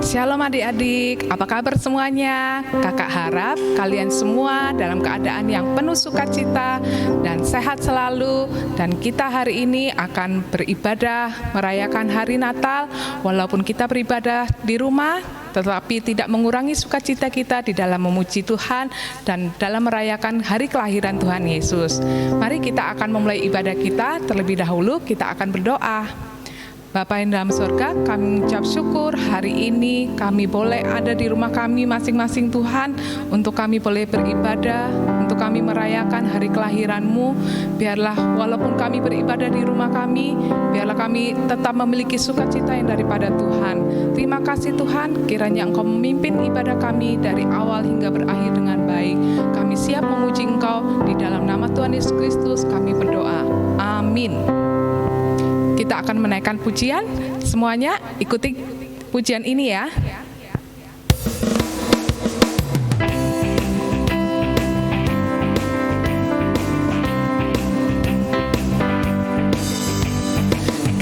Shalom adik-adik, apa kabar semuanya? Kakak harap kalian semua dalam keadaan yang penuh sukacita dan sehat selalu. Dan kita hari ini akan beribadah, merayakan hari Natal. Walaupun kita beribadah di rumah, tetapi tidak mengurangi sukacita kita di dalam memuji Tuhan dan dalam merayakan hari kelahiran Tuhan Yesus. Mari kita akan memulai ibadah kita. Terlebih dahulu kita akan berdoa. Bapa yang dalam surga, kami mengucap syukur hari ini kami boleh ada di rumah kami masing-masing Tuhan, untuk kami boleh beribadah, untuk kami merayakan hari kelahiran-Mu. Biarlah walaupun kami beribadah di rumah kami, biarlah kami tetap memiliki sukacita yang daripada Tuhan. Terima kasih Tuhan, kiranya Engkau memimpin ibadah kami dari awal hingga berakhir dengan baik. Kami siap memuji Engkau, di dalam nama Tuhan Yesus Kristus kami berdoa. Amin. Kita akan menaikkan pujian, semuanya ikuti pujian ini ya.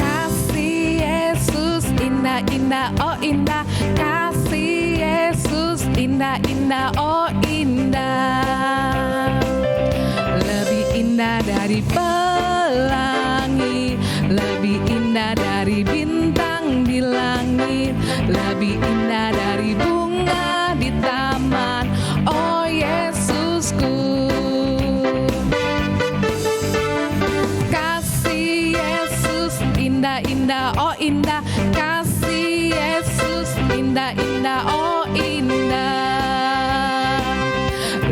Kasih Yesus indah-indah, oh indah. Kasih Yesus indah-indah, oh indah. Lebih indah dari pelangi, lebih indah dari bintang di langit, lebih indah dari bunga di taman, oh Yesusku. Kasih Yesus indah-indah, oh indah. Kasih Yesus indah-indah, oh indah.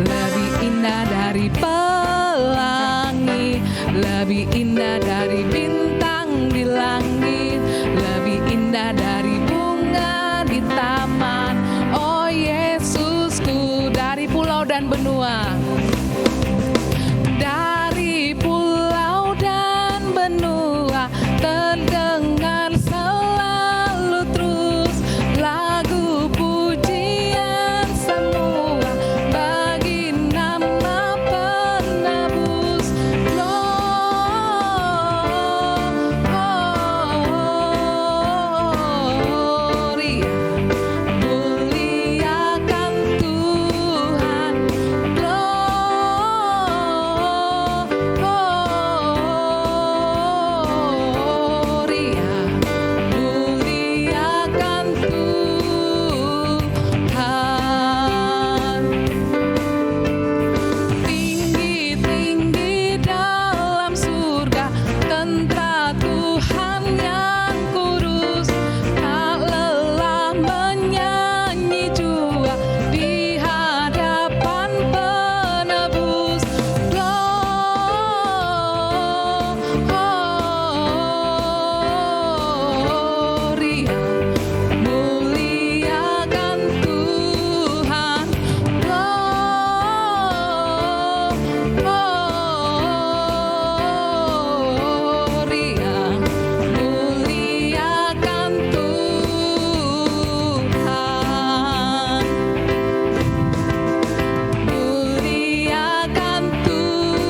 Lebih indah dari pelangi, lebih indah dari bintang di langit, lebih indah dari bunga di taman, oh Yesusku. Dari pulau dan benua, dari pulau dan benua, terdengar selalu terus lagu pujian semua bagi nama penebus. Tinggi-tinggi dalam surga, tentara Tuhan yang kudus, tak lelah menyanyi jua di hadapan penebus. Gloria, muliakan Tuhan. Gloria, muliakan Tuhan. Muliakan Tuhan.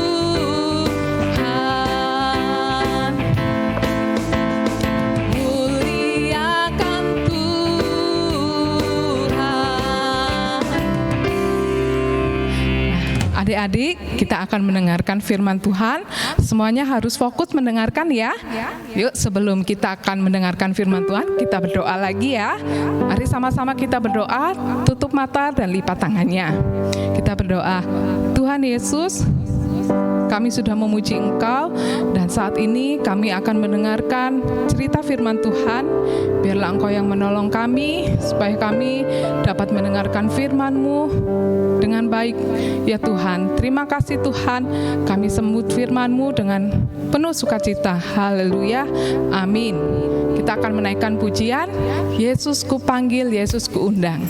Muliakan Tuhan. Adik-adik, kita akan mendengarkan firman Tuhan. Semuanya harus fokus mendengarkan ya. Yuk, sebelum kita akan mendengarkan firman Tuhan, kita berdoa lagi ya. Mari sama-sama kita berdoa, tutup mata dan lipat tangannya. Kita berdoa. Tuhan Yesus, kami sudah memuji Engkau, dan saat ini kami akan mendengarkan cerita firman Tuhan. Biarlah Engkau yang menolong kami, supaya kami dapat mendengarkan firman-Mu dengan baik. Ya Tuhan, terima kasih Tuhan, kami sambut firman-Mu dengan penuh sukacita. Haleluya, amin. Kita akan menaikkan pujian, Yesus ku panggil, Yesus ku undang.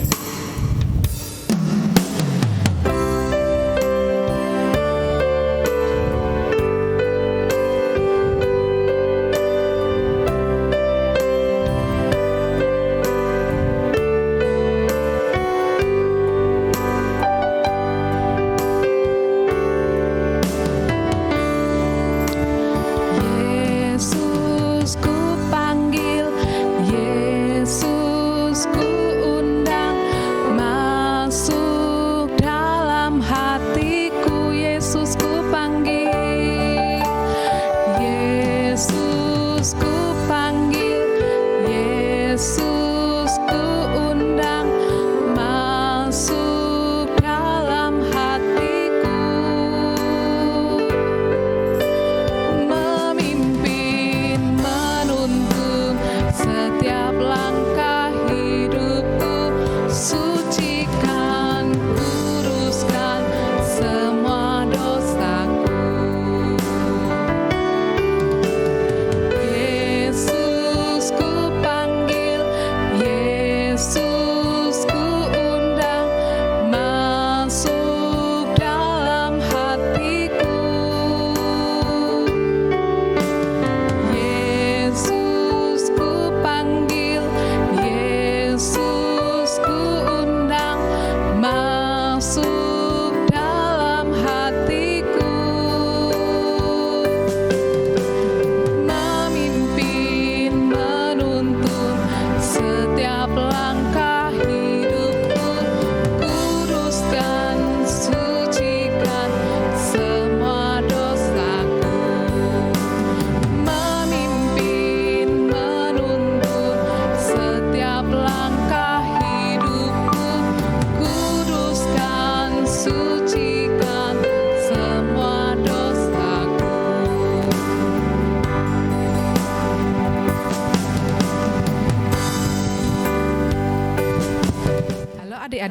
Yesus ku panggil, Yesus ku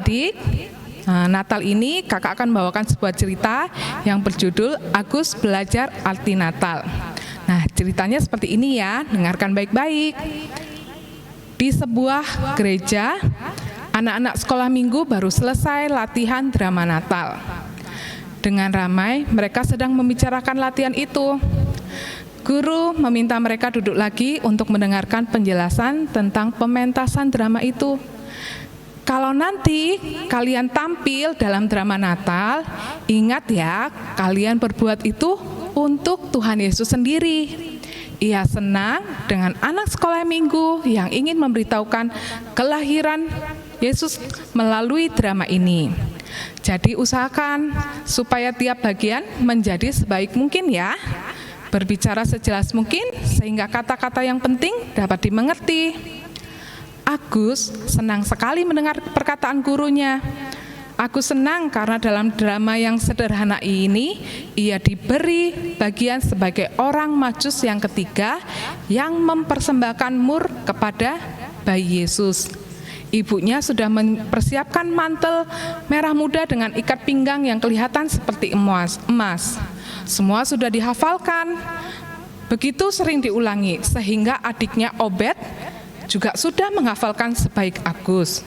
adik-adik, Natal ini kakak akan membawakan sebuah cerita yang berjudul Agus Belajar Arti Natal. Nah, ceritanya seperti ini ya, dengarkan baik-baik. Di sebuah gereja, anak-anak sekolah minggu baru selesai latihan drama Natal. Dengan ramai, mereka sedang membicarakan latihan itu. Guru meminta mereka duduk lagi untuk mendengarkan penjelasan tentang pementasan drama itu. Kalau nanti kalian tampil dalam drama Natal, ingat ya, kalian berbuat itu untuk Tuhan Yesus sendiri. Ia senang dengan anak sekolah minggu yang ingin memberitahukan kelahiran Yesus melalui drama ini. Jadi usahakan supaya tiap bagian menjadi sebaik mungkin ya. Berbicara sejelas mungkin sehingga kata-kata yang penting dapat dimengerti. Agus senang sekali mendengar perkataan gurunya. Agus senang karena dalam drama yang sederhana ini, ia diberi bagian sebagai orang Majus yang ketiga yang mempersembahkan mur kepada bayi Yesus. Ibunya sudah mempersiapkan mantel merah muda dengan ikat pinggang yang kelihatan seperti emas. Semua sudah dihafalkan. Begitu sering diulangi, sehingga adiknya Obed juga sudah menghafalkan sebaik Agus.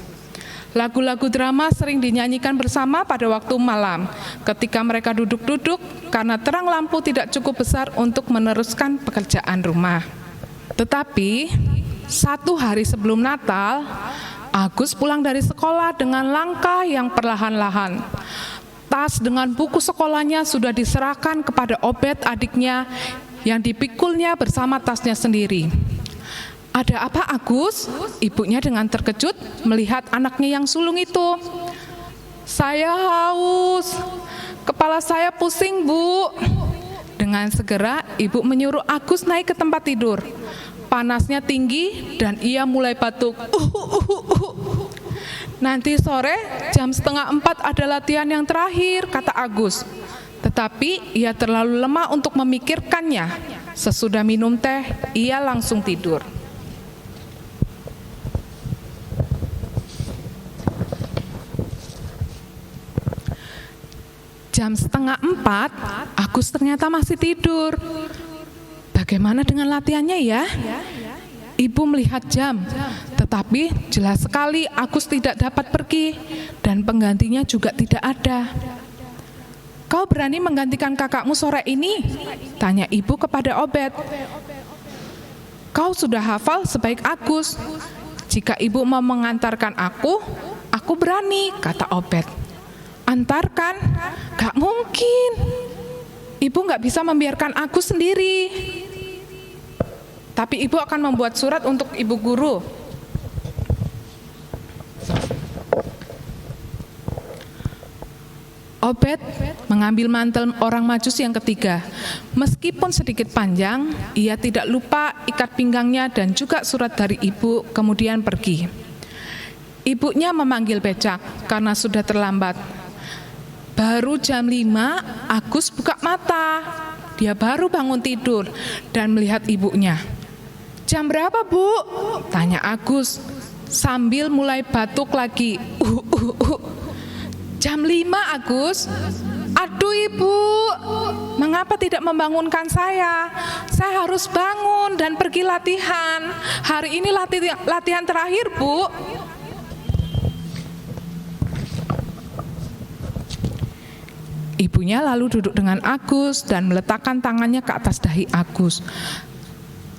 Lagu-lagu drama sering dinyanyikan bersama pada waktu malam, ketika mereka duduk-duduk karena terang lampu tidak cukup besar untuk meneruskan pekerjaan rumah. Tetapi, satu hari sebelum Natal, Agus pulang dari sekolah dengan langkah yang perlahan-lahan. Tas dengan buku sekolahnya sudah diserahkan kepada Obed adiknya yang dipikulnya bersama tasnya sendiri. Ada apa Agus? Ibunya dengan terkejut melihat anaknya yang sulung itu. Saya haus, kepala saya pusing Bu. Dengan segera ibu menyuruh Agus naik ke tempat tidur. Panasnya tinggi dan ia mulai batuk. Nanti sore jam 3:30 ada latihan yang terakhir, kata Agus. Tetapi ia terlalu lemah untuk memikirkannya. Sesudah minum teh, ia langsung tidur. Jam 3:30, Agus ternyata masih tidur. Bagaimana dengan latihannya ya? Ibu melihat jam, tetapi jelas sekali Agus tidak dapat pergi dan penggantinya juga tidak ada. Kau berani menggantikan kakakmu sore ini? Tanya ibu kepada Obed. Kau sudah hafal sebaik Agus. Jika ibu mau mengantarkan aku berani, kata Obed. Antarkan? Gak mungkin. Ibu gak bisa membiarkan Agus sendiri. Tapi ibu akan membuat surat untuk ibu guru. Obed mengambil mantel orang Majus yang ketiga. Meskipun sedikit panjang, ia tidak lupa ikat pinggangnya dan juga surat dari ibu, kemudian pergi. Ibunya memanggil becak karena sudah terlambat. Baru jam 5, Agus buka mata. Dia baru bangun tidur dan melihat ibunya. Jam berapa, Bu? Tanya Agus sambil mulai batuk lagi. Jam 5, Agus. Aduh Ibu, mengapa tidak membangunkan saya? Saya harus bangun dan pergi latihan. Hari ini latihan terakhir, Bu. Ibunya lalu duduk dengan Agus dan meletakkan tangannya ke atas dahi Agus.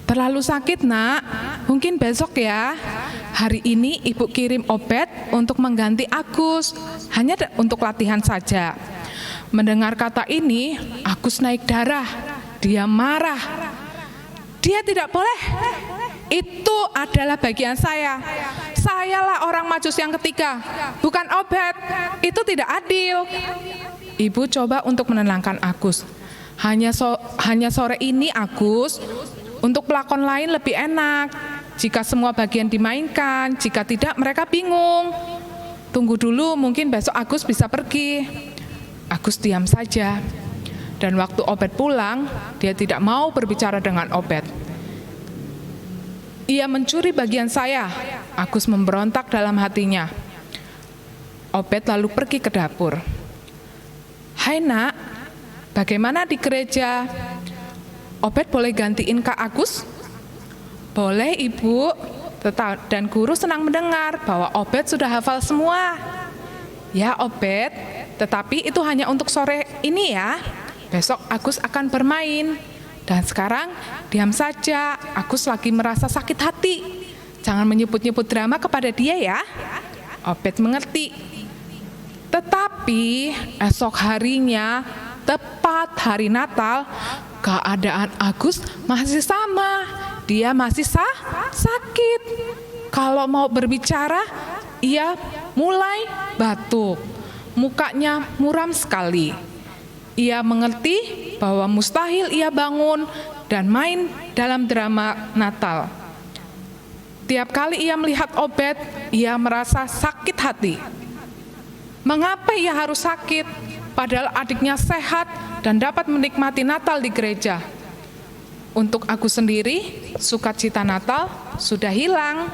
Terlalu sakit, Nak. Mungkin besok ya. Hari ini ibu kirim Obed untuk mengganti Agus, hanya untuk latihan saja. Mendengar kata ini, Agus naik darah. Dia marah. Dia tidak boleh. Itu adalah bagian saya. Sayalah orang Majus yang ketiga, bukan Obed. Itu tidak adil. Ibu coba untuk menenangkan Agus. Hanya sore ini, Agus, untuk pelakon lain lebih enak. Jika semua bagian dimainkan, jika tidak mereka bingung. Tunggu dulu, mungkin besok Agus bisa pergi. Agus diam saja. Dan waktu Obed pulang, dia tidak mau berbicara dengan Obed. Ia mencuri bagian saya. Agus memberontak dalam hatinya. Obed lalu pergi ke dapur. "Hai nak, bagaimana di gereja? Obed boleh gantiin Kak Agus?" "Boleh ibu, dan guru senang mendengar bahwa Obed sudah hafal semua." "Ya Obed, tetapi itu hanya untuk sore ini ya. Besok Agus akan bermain. Dan sekarang diam saja, Agus lagi merasa sakit hati. Jangan menyebut-nyebut drama kepada dia ya." Obed mengerti. Tetapi esok harinya, tepat hari Natal, keadaan Agus masih sama. Dia masih sakit. Kalau mau berbicara, ia mulai batuk. Mukanya muram sekali. Ia mengerti bahwa mustahil ia bangun dan main dalam drama Natal. Tiap kali ia melihat Obed, ia merasa sakit hati. Mengapa ia harus sakit, padahal adiknya sehat dan dapat menikmati Natal di gereja? Untuk Agus sendiri, sukacita Natal sudah hilang.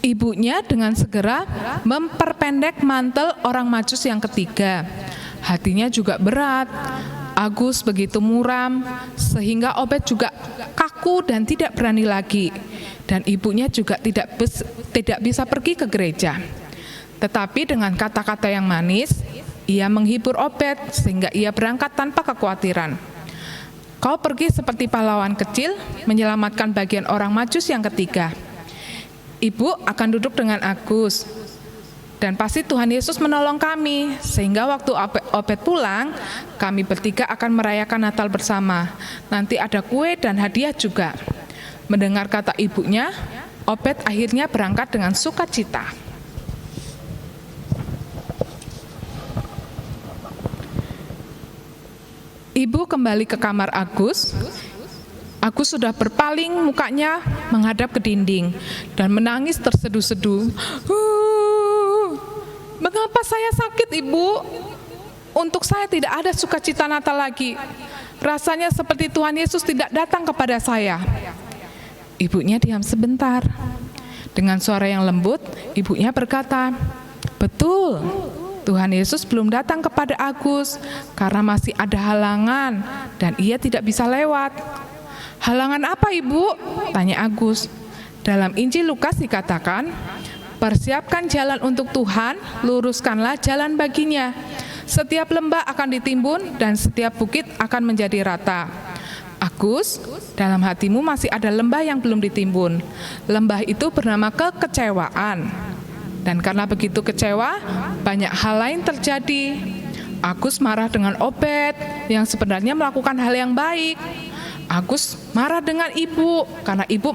Ibunya dengan segera memperpendek mantel orang Majus yang ketiga. Hatinya juga berat. Agus begitu muram, sehingga Obed juga kaku dan tidak berani lagi. Dan ibunya juga tidak bisa pergi ke gereja. Tetapi dengan kata-kata yang manis, ia menghibur Obed sehingga ia berangkat tanpa kekhawatiran. "Kau pergi seperti pahlawan kecil menyelamatkan bagian orang Majus yang ketiga. Ibu akan duduk dengan Agus, dan pasti Tuhan Yesus menolong kami, sehingga waktu Obed pulang, kami bertiga akan merayakan Natal bersama. Nanti ada kue dan hadiah juga." Mendengar kata ibunya, Obed akhirnya berangkat dengan sukacita. Ibu kembali ke kamar Agus. Agus sudah berpaling mukanya menghadap ke dinding dan menangis terseduh-seduh. "Mengapa saya sakit, Ibu? Untuk saya tidak ada sukacita Natal lagi. Rasanya seperti Tuhan Yesus tidak datang kepada saya." Ibunya diam sebentar. Dengan suara yang lembut, ibunya berkata, "Betul, Tuhan Yesus belum datang kepada Agus karena masih ada halangan dan ia tidak bisa lewat." "Halangan apa, Ibu?" tanya Agus. Dalam Injil Lukas dikatakan, "Persiapkan jalan untuk Tuhan, luruskanlah jalan baginya. Setiap lembah akan ditimbun dan setiap bukit akan menjadi rata." Agus, dalam hatimu masih ada lembah yang belum ditimbun. Lembah itu bernama kekecewaan. Dan karena begitu kecewa, banyak hal lain terjadi. Agus marah dengan Obed yang sebenarnya melakukan hal yang baik. Agus marah dengan ibu karena ibu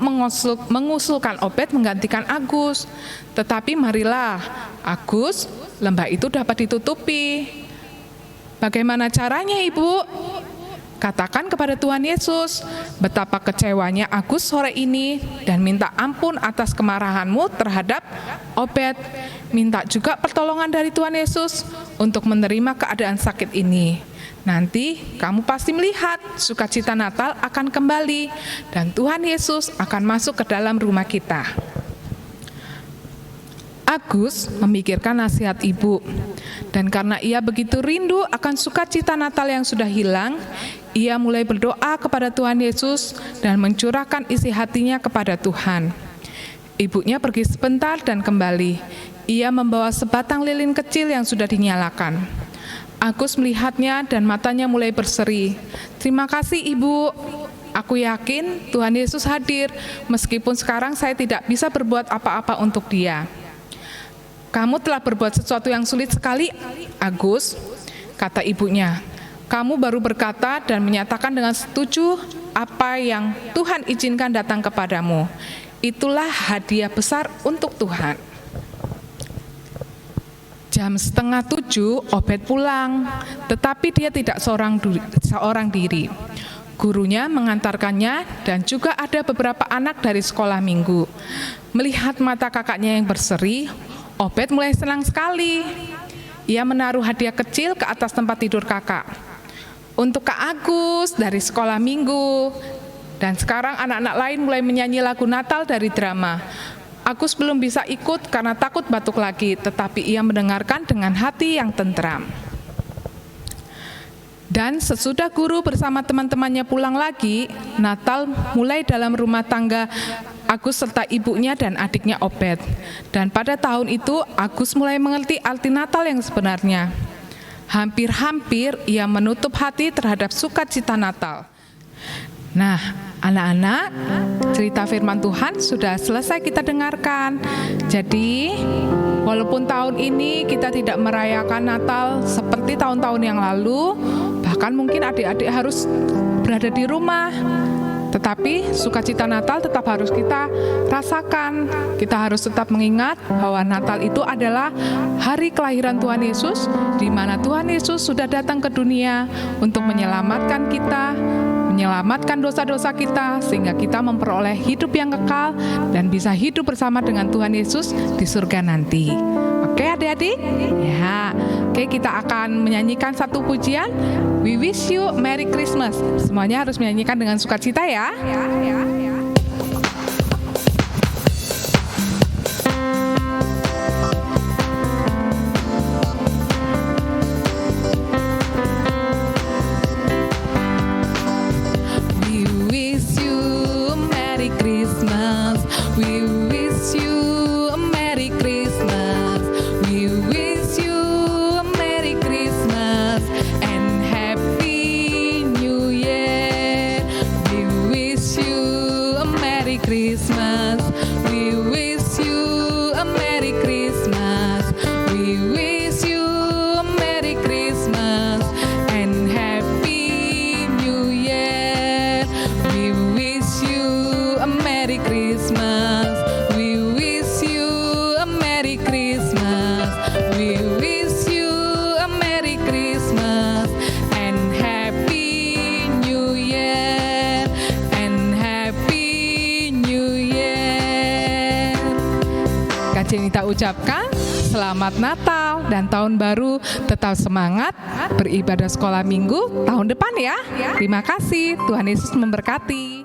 mengusulkan Obed menggantikan Agus. Tetapi marilah, Agus, lembah itu dapat ditutupi. Bagaimana caranya, Ibu? Katakan kepada Tuhan Yesus betapa kecewanya Agus sore ini dan minta ampun atas kemarahanmu terhadap Obed. Minta juga pertolongan dari Tuhan Yesus untuk menerima keadaan sakit ini. Nanti kamu pasti melihat sukacita Natal akan kembali dan Tuhan Yesus akan masuk ke dalam rumah kita. Agus memikirkan nasihat ibu, dan karena ia begitu rindu akan sukacita Natal yang sudah hilang, ia mulai berdoa kepada Tuhan Yesus dan mencurahkan isi hatinya kepada Tuhan. Ibunya pergi sebentar dan kembali. Ia membawa sebatang lilin kecil yang sudah dinyalakan. Agus melihatnya dan matanya mulai berseri. "Terima kasih, Ibu. Aku yakin Tuhan Yesus hadir, meskipun sekarang saya tidak bisa berbuat apa-apa untuk Dia." "Kamu telah berbuat sesuatu yang sulit sekali, Agus," kata ibunya. "Kamu baru berkata dan menyatakan dengan setuju apa yang Tuhan izinkan datang kepadamu. Itulah hadiah besar untuk Tuhan." Jam 6:30 Obed pulang, tetapi dia tidak seorang diri. Gurunya mengantarkannya dan juga ada beberapa anak dari sekolah minggu. Melihat mata kakaknya yang berseri, Obed mulai senang sekali. Ia menaruh hadiah kecil ke atas tempat tidur kakak. "Untuk Kak Agus dari sekolah minggu." Dan sekarang anak-anak lain mulai menyanyi lagu Natal dari drama. Agus belum bisa ikut karena takut batuk lagi, tetapi ia mendengarkan dengan hati yang tentram. Dan sesudah guru bersama teman-temannya pulang lagi, Natal mulai dalam rumah tangga Agus serta ibunya dan adiknya Obed. Dan pada tahun itu, Agus mulai mengerti arti Natal yang sebenarnya. Hampir-hampir ia menutup hati terhadap sukacita Natal. Nah, anak-anak, cerita firman Tuhan sudah selesai kita dengarkan. Jadi, walaupun tahun ini kita tidak merayakan Natal seperti tahun-tahun yang lalu, bahkan mungkin adik-adik harus berada di rumah, tetapi sukacita Natal tetap harus kita rasakan. Kita harus tetap mengingat bahwa Natal itu adalah hari kelahiran Tuhan Yesus, di mana Tuhan Yesus sudah datang ke dunia untuk menyelamatkan kita, menyelamatkan dosa-dosa kita, sehingga kita memperoleh hidup yang kekal dan bisa hidup bersama dengan Tuhan Yesus di surga nanti. Oke adik-adik? Ya, oke, kita akan menyanyikan satu pujian. We wish you Merry Christmas. Semuanya harus menyanyikan dengan sukacita ya. We wish you Merry Christmas. We wish you a Merry Christmas. We wish you a Merry Christmas and Happy New Year. We wish you a Merry Christmas. We wish you a Merry Christmas. We wish you a Merry Christmas and Happy New Year. We wish you a Merry Christmas. We wish you a Merry Christmas. We wish you a Merry Christmas and Happy New Year. And Happy New Year. Kak Jenita ucapkan selamat Natal dan tahun baru, tetap semangat beribadah sekolah minggu tahun depan ya. Terima kasih, Tuhan Yesus memberkati.